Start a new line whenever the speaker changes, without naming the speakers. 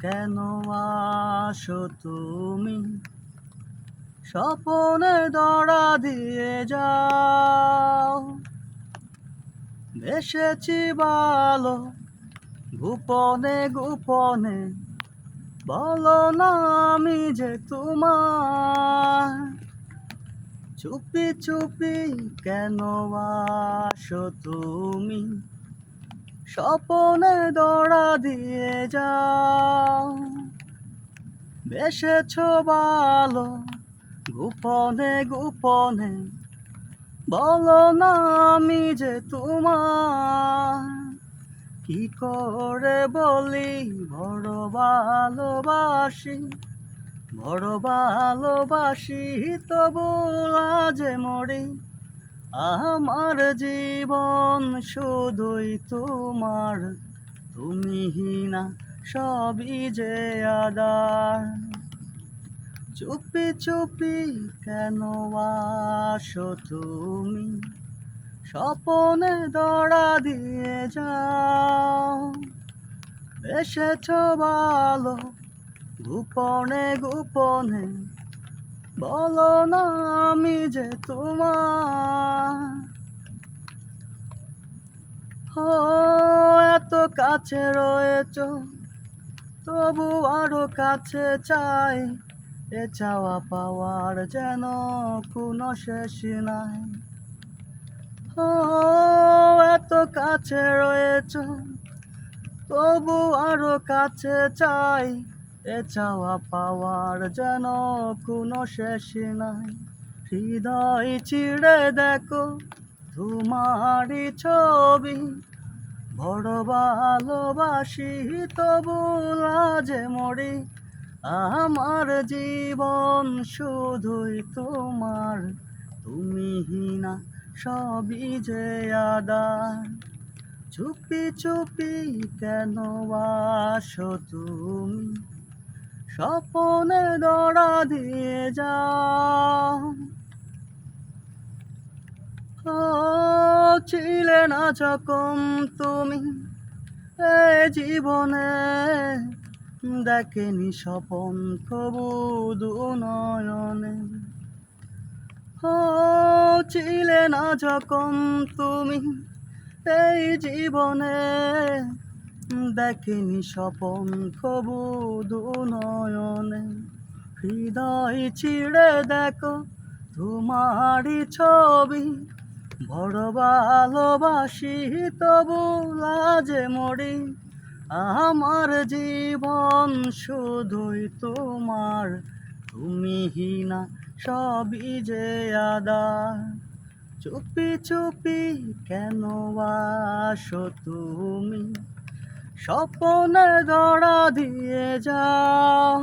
কেন আসো তুমি স্বপনে দড়া দিয়ে যাও। ভেসেছি ভালো গোপনে গোপনে, বলো না আমি যে তোমার। চুপি চুপি কেন আসো তুমি স্বপনে দড়া দিয়ে যাও। বেসেছো ভালো গোপনে গোপনে, বলো না আমি যে তোমার। কি করে বলি বড় ভালোবাসি, বড় ভালোবাসি তবু লাজে মরি। আমার জীবন শুধুই তোমার, তুমি না সবই যে আদার। চুপি চুপি কেন আসো তুমি স্বপনে দড়া দিয়ে যাও। এসেছো ভালো গোপনে গোপনে, বলো না আমি যে তোমার। ও এত কাছে রয়েছ তবু আরো কাছে চাই, এ চাওয়া পাওয়ার যেন কোনো শেষ নাই। ও এত কাছে রয়েছ তবু আরো কাছে চাই, এ চাওয়া পাওয়ার যেন কোনো শেষ নাই। হৃদয় চিড়ে দেখো তোমারই ছবি, বড় ভালোবাসি তবু লাজে মরি। আমার জীবন শুধুই তোমার, তুমি না সবই যে আদার। চুপি চুপি কেন আসো তুমি স্বপনে দড়া দিয়ে যাও। ও ছিলে না যখন তুমি এই জীবনে, দেখেনি স্বপন কবু দু নয়নে। ও ছিলে না যখন তুমি এই জীবনে, দেখেনি স্বপন কবু দু নয়নে। হৃদয় চিড়ে দেখো তোমারই ছবি, বড় ভালোবাসি তবু লাজে মরি। আমার জীবন শুধুই তোমার, তুমি না সবই যে আদার। চুপি চুপি কেন আসো তুমি স্বপনে দড়া দিয়ে যাও।